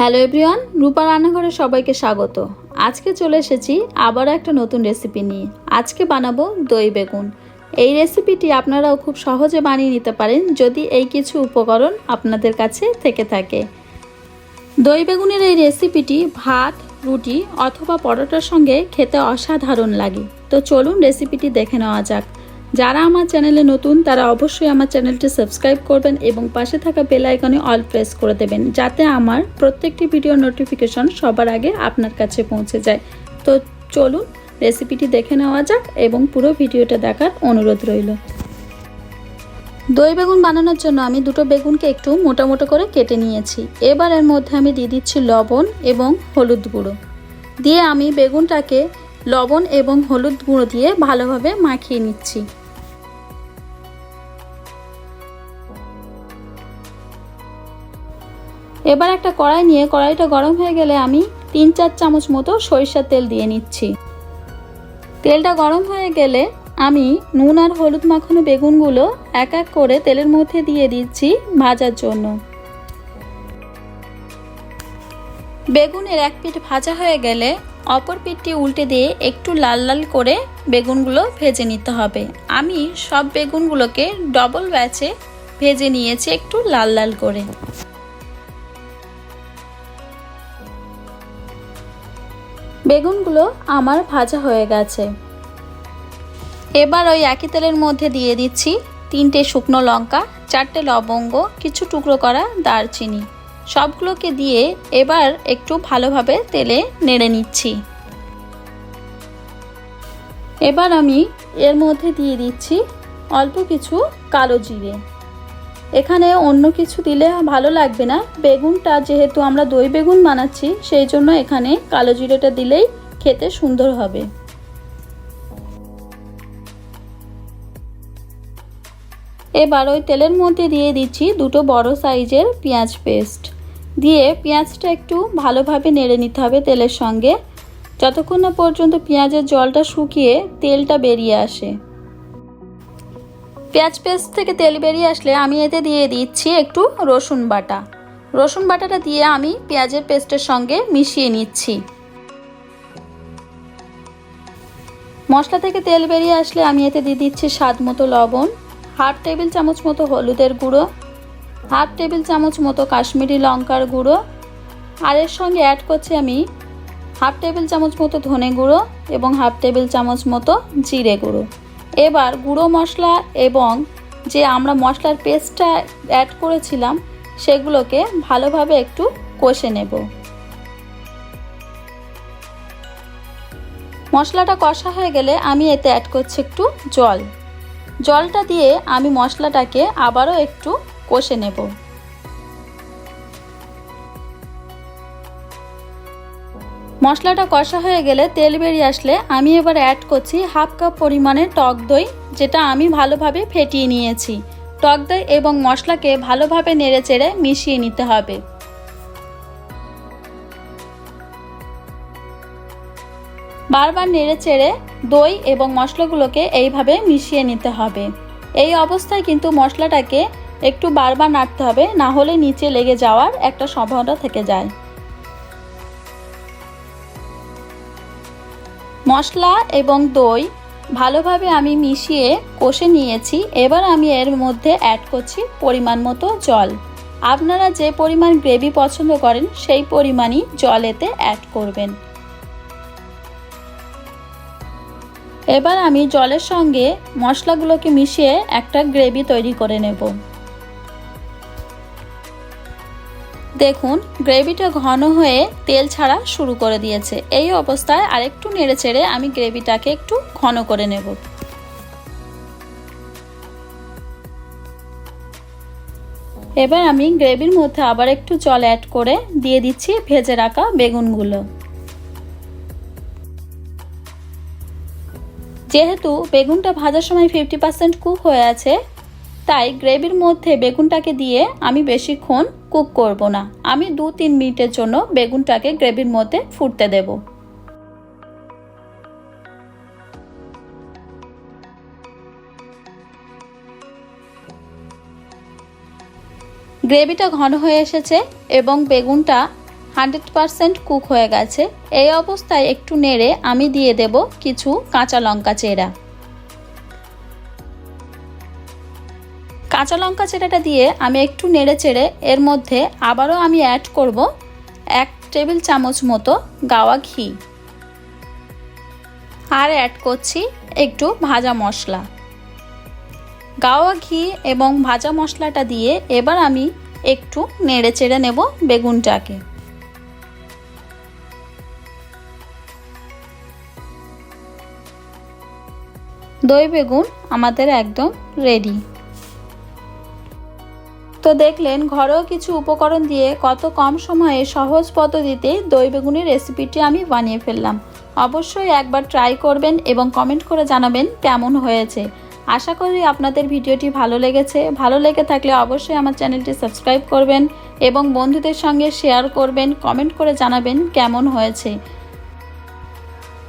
Hello everyone, রূপা রান্নাঘরে সবাইকে স্বাগত। আজকে চলে এসেছি আবারও একটা নতুন রেসিপি নিয়ে। আজকে বানাবো দই বেগুন। এই রেসিপিটি আপনারাও খুব সহজে বানিয়ে নিতে পারেন যদি এই কিছু উপকরণ আপনাদের কাছে থেকে থাকে। দই বেগুনের এই রেসিপিটি ভাত, রুটি অথবা পরোটার সঙ্গে খেতে অসাধারণ লাগে। তো চলুন রেসিপিটি দেখে নেওয়া যাক। যারা আমার চ্যানেলে নতুন তারা অবশ্যই আমার চ্যানেলটি সাবস্ক্রাইব করবেন এবং পাশে থাকা বেল আইকনে অল প্রেস করে দেবেন, যাতে আমার প্রত্যেকটি ভিডিওর নোটিফিকেশন সবার আগে আপনার কাছে পৌঁছে যায়। তো চলুন রেসিপিটি দেখে নেওয়া যাক এবং পুরো ভিডিওটা দেখার অনুরোধ রইল। দই বেগুন বানানোর জন্য আমি দুটো বেগুনকে একটু মোটা মোটা করে কেটে নিয়েছি। এবার এর মধ্যে আমি দিয়ে দিচ্ছি লবণ এবং হলুদ গুঁড়ো। দিয়ে আমি বেগুনটাকে লবণ এবং হলুদ গুঁড়ো দিয়ে ভালোভাবে মাখিয়ে নিচ্ছি। এবার একটা কড়াই নিয়ে কড়াইটা গরম হয়ে গেলে আমি 3-4 চামচ মতো সরিষার তেল দিয়ে নিচ্ছি। তেলটা গরম হয়ে গেলে আমি নুন আর হলুদ মাখানো বেগুনগুলো এক এক করে তেলের মধ্যে দিয়ে দিচ্ছি ভাজার জন্য। বেগুনের এক পিঠ ভাজা হয়ে গেলে অপর পিঠটি উল্টে দিয়ে একটু লাল লাল করে বেগুনগুলো ভেজে নিতে হবে। আমি সব বেগুনগুলোকে ডবল ব্যাচে ভেজে নিয়েছি একটু লাল লাল করে। বেগুনগুলো আমার ভাজা হয়ে গেছে। এবার ওই একই তেলের মধ্যে দিয়ে দিচ্ছি 3টে শুকনো লঙ্কা, 4টে লবঙ্গ, কিছু টুকরো করা দারচিনি। সবগুলোকে দিয়ে এবার একটু ভালোভাবে তেলে নেড়ে নিচ্ছি। এবার আমি এর মধ্যে দিয়ে দিচ্ছি অল্প কিছু কালো জিরে। এখানে অন্য কিছু দিলে ভালো লাগবে না, বেগুনটা যেহেতু আমরা দই বেগুন বানাচ্ছি সেই জন্য এখানে কালো জিরেটা দিলেই খেতে সুন্দর হবে। এবার ওই তেলের মধ্যে দিয়ে দিচ্ছি দুটো বড় সাইজের পেঁয়াজ পেস্ট। দিয়ে পেঁয়াজটা একটু ভালোভাবে নেড়ে নিতে হবে তেলের সঙ্গে, যতক্ষণ না পর্যন্ত পেঁয়াজের জলটা শুকিয়ে তেলটা বেরিয়ে আসে। পেঁয়াজ পেস্ট থেকে তেল বেরিয়ে আসলে আমি এতে দিয়ে দিচ্ছি একটু রসুন বাটা। রসুন বাটাটা দিয়ে আমি পেঁয়াজের পেস্টের সঙ্গে মিশিয়ে নিচ্ছি। মশলা থেকে তেল বেরিয়ে আসলে আমি এতে দিয়ে দিচ্ছি স্বাদ মতো লবণ, হাফ টেবিল চামচ মতো হলুদের গুঁড়ো, হাফ টেবিল চামচ মতো কাশ্মীরি লঙ্কার গুঁড়ো, আর এর সঙ্গে অ্যাড করছি আমি হাফ টেবিল চামচ মতো ধনে গুঁড়ো এবং হাফ টেবিল চামচ মতো জিরে গুঁড়ো। এবার গুঁড়ো মশলা এবং যে আমরা মশলার পেস্টটা অ্যাড করেছিলাম সেগুলোকে ভালোভাবে একটু কষে নেব। মশলাটা কষা হয়ে গেলে আমি এতে অ্যাড করছি একটু জল। জলটা দিয়ে আমি মশলাটাকে আবারও একটু কষে নেব। মশলাটা কষা হয়ে গেলে তেল বেরিয়ে আসলে আমি এবার অ্যাড করছি হাফ কাপ পরিমাণে টক দই, যেটা আমি ভালোভাবে ফেটিয়ে নিয়েছি। টক দই এবং মশলাকে ভালোভাবে নেড়েচেড়ে মিশিয়ে নিতে হবে। বারবার নেড়েচেড়ে দই এবং মশলাগুলোকে এইভাবে মিশিয়ে নিতে হবে। এই অবস্থায় কিন্তু মশলাটাকে একটু বারবার নাড়তে হবে, না হলে নিচে লেগে যাওয়ার একটা সম্ভাবনা থেকে যায়। মশলা এবং দই ভালোভাবে আমি মিশিয়ে কষে নিয়েছি। এবার আমি এর মধ্যে অ্যাড করছি পরিমাণ মতো জল। আপনারা যে পরিমাণ গ্রেভি পছন্দ করেন সেই পরিমাণই জল এতে অ্যাড করবেন। এবার আমি জলের সঙ্গে মশলাগুলোকে মিশিয়ে একটা গ্রেভি তৈরি করে নেব। দেখুন গ্রেভিটা ঘন হয়ে তেল ছাড়া শুরু করে দিয়েছে। এই অবস্থায় আরেকটু নেড়েচেড়ে আমি গ্রেভিটাকে একটু ঘন করে নেব। এবার আমি গ্রেভির মধ্যে আবার একটু জল অ্যাড করে দিয়ে দিচ্ছি ভেজে রাখা বেগুনগুলো। যেহেতু বেগুনটা ভাজার সময় 50% কুক হয়ে আছে, তাই গ্রেভির মধ্যে বেগুনটাকে দিয়ে আমি বেশিক্ষণ কুক করব না। আমি 2-3 মিনিটের জন্য বেগুনটাকে গ্রেভির মধ্যে ফুটতে দেব। গ্রেভিটা ঘন হয়ে এসেছে এবং বেগুনটা 100% কুক হয়ে গেছে। এই অবস্থায় একটু নেড়ে আমি দিয়ে দেব কিছু কাঁচা লঙ্কা চেরা। কাঁচা লঙ্কা চেরাটা দিয়ে আমি একটু নেড়ে চেড়ে এর মধ্যে আবারও আমি অ্যাড করব 1 টেবিল চামচ মতো গাওয়া ঘি, আর অ্যাড করছি একটু ভাজা মশলা। গাওয়া ঘি এবং ভাজা মশলাটা দিয়ে এবার আমি একটু নেড়ে চেড়ে নেব বেগুনটাকে। দই বেগুন আমাদের একদম রেডি। তো দেখলেন ঘরেও কিছু উপকরণ দিয়ে কত কম সময়ে সহজ পদ্ধতিতে দই বেগুনের রেসিপিটি আমি বানিয়ে ফেললাম। অবশ্যই একবার ট্রাই করবেন এবং কমেন্ট করে জানাবেন কেমন হয়েছে। আশা করি আপনাদের ভিডিওটি ভালো লেগেছে। ভালো লেগে থাকলে অবশ্যই আমার চ্যানেলটি সাবস্ক্রাইব করবেন এবং বন্ধুদের সঙ্গে শেয়ার করবেন, কমেন্ট করে জানাবেন কেমন হয়েছে।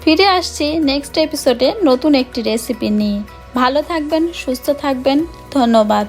ফিরে আসছি নেক্সট এপিসোডে নতুন একটি রেসিপি নিয়ে। ভালো থাকবেন, সুস্থ থাকবেন। ধন্যবাদ।